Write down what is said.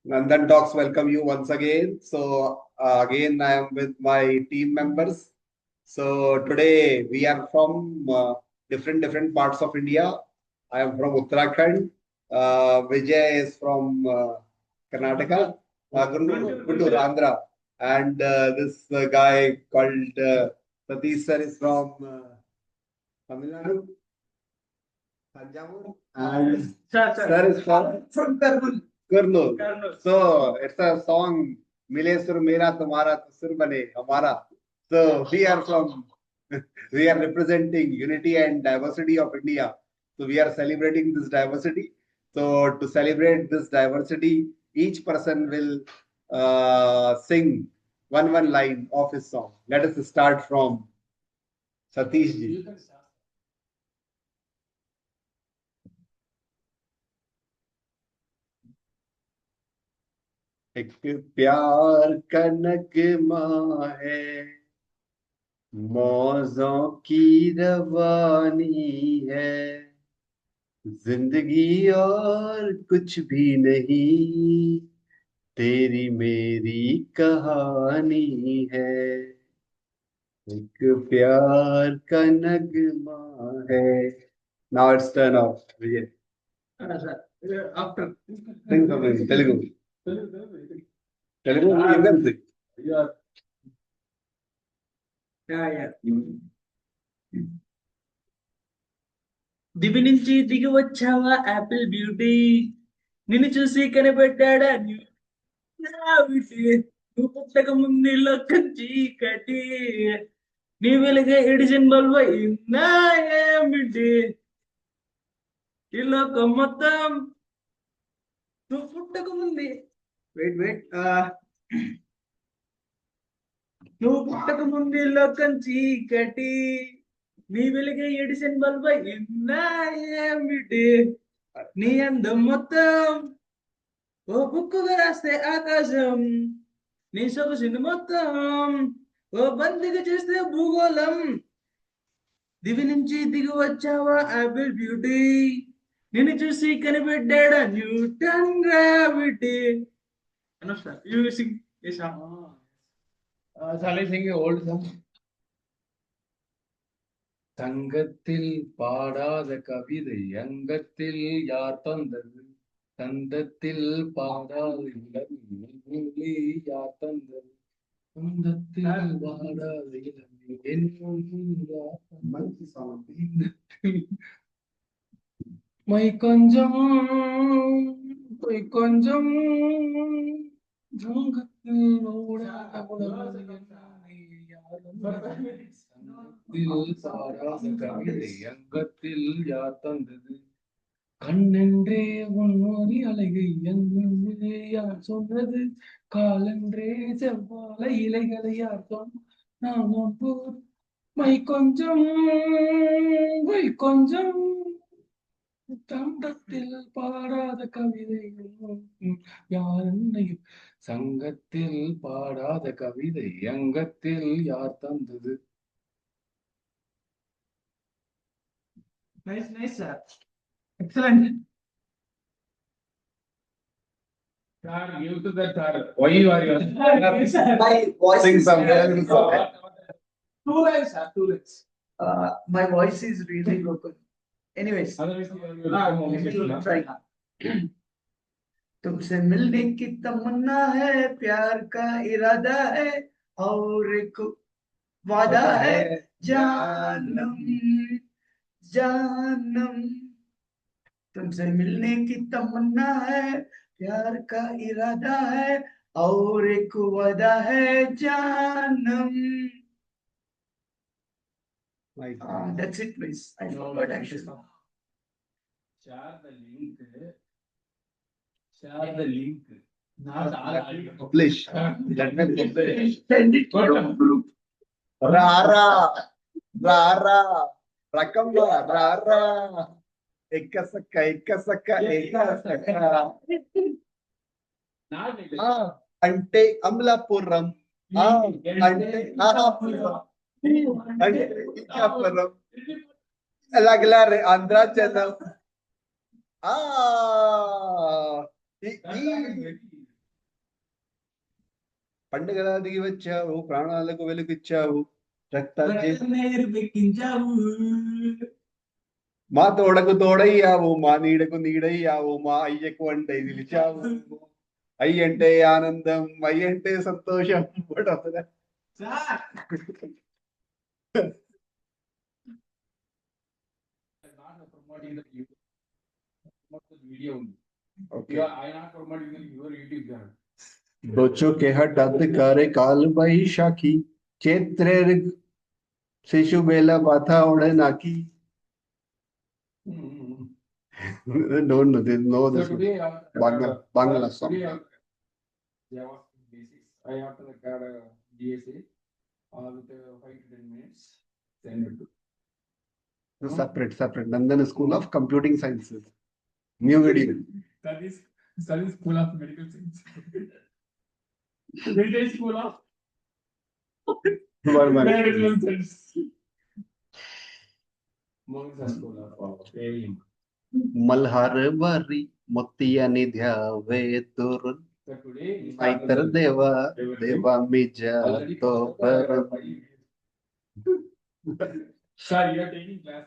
Nandan Talks welcome you once again. So again, I am with my team members. So today we are from different parts of India. I am from Uttarakhand. Vijay is from Karnataka. Guntur, Andhra. And this guy called Satish sir is from Tamil Nadu. Tanjavur. And sir is from Kurnool. So it's a song, Mile Sur Mera Tumhara To Sur Bane Hamara. So we are from, we are representing unity and diversity of India. So we are celebrating this diversity. So to celebrate this diversity, each person will sing one line of his song. Let us start from Satish ji. एक प्यार का नगमा है, मौजों की रवानी है, जिंदगी और कुछ भी नहीं, तेरी मेरी कहानी है। एक प्यार का नगमा है। Now it's turn off. Vijay. After. Think something. Telugu. Telugu only you can sing. Yeah. దివి నుంచి దిగి వచ్చావా యాపిల్ బ్యూటీ, నిన్ను చూసి కనిపెట్టాడా నువ్వు పుట్టక ముందు లోకం చీకటి, నీ వెలుగే ఎడిషన్ బల్బ ఏమిటి, ఈ లోకం మొత్తం నువ్వు పుట్టక ముందే నువ్వు పుట్టక ముందు లోకం చీకటి, నీ వెలుగే ఎడిషన్ బల్బ ఏమిటి, నీ అందం మొత్తం ఓ బుక్కుగా రాస్తే ఆకాశం, నీ సొగసుని మొత్తం ఓ బంతిగా చేస్తే భూగోళం, దివి నుంచి దిగి వచ్చావా యాపిల్ బ్యూటీ, నిన్ను చూసి కనిపెట్టాడా న్యూటన్ గ్రావిటీ. old song. தங்கத்தில் பாடாத கவிதை அங்கத்தில் யார் தந்தது, தந்தத்தில் பாடாத இளமை யார் தந்தது, தந்தத்தில் பாடாத மை கொஞ்சம் கொஞ்சம் கவிதை அங்கத்தில் யார் தந்தது, கண்ணென்றே உன்னோடி அழகை எங்கே யார் சொன்னது, காலென்றே செவ்வாழை இலைகளை யார் சொன்ன, நான் ஒன்போர் மை கொஞ்சம் தந்தத்தில் பாடாத கவிதைகள் யார் என்னையும், சங்கத்தில் பாடாத கவிதை அங்கத்தில் யார் தந்தது. Nice, sir. Excellent. Sir, give to that sir. Why you are you? My voice Sing is something. Two lines, sir. 2 lines. My voice is really broken. Anyways, try. तुमसे मिलने की तमन्ना है, प्यार का इरादा है, और एक वादा है जानम जानम। तुमसे मिलने की तमन्ना है, प्यार का इरादा है, और एक वादा है जानम। That's it, please. I forgot actually. Share the link. Share the link. Publish. Let me publish. Send it to your group. Rara. Rakamba. Rara. Ekasaka. Ante Amlapuram. Ante Ahapuram. Ante Ikapuram. Laglare Andrachalam. పండుగల దిగి వచ్చావు ప్రాణాలకు వెలుగిచ్చావు రక్తాన్ని నేర్పెక్కించావు మా తోడకు తోడయ్యావు మా నీడకు నీడయ్యావు మా అయ్యకు అంటే నిలిచావు అయ్యంటే ఆనందం అయ్యంటే సంతోషం కూడా వస్తుందా? Sir not promoting the video. Promote the video only. Okay. You are, I not promoting your YouTube channel. बच्चों के हट करे काल बैशाखी चैत्रेर शिशु बेला बाथा ओढ़े नाकी. Don't know this. No, So this today, Bangla song. today, Java basics. I have to record a DSA with 5 to 10 minutes. Send it to. Separate. Nandan School of Computing Sciences. New video. That is School of Medical Science. Heritage School of Medical Science. Monks School of AIM. Malhar वारी मोतियाने ध्यावे दुरून So today, नाहीतर देवा मी जातो पर. Sir, you are taking class.